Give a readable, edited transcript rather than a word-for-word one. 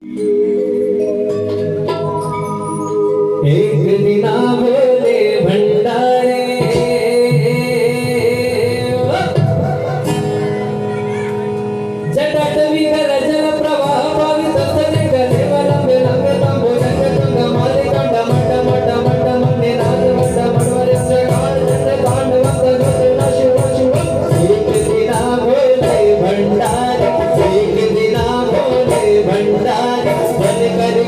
एक दिना बोले भंडारे जटात विगर जल प्रवाह पावित सने गले वलंबे लंबे तांबोलंग गंग माले कंड मट मट मट मन्ने नाद मट मनवरस्य काल जट तांडवंत गजना शिव शिव एक दिना बोले भंडारे एक दिना बोले भंडारे बन कर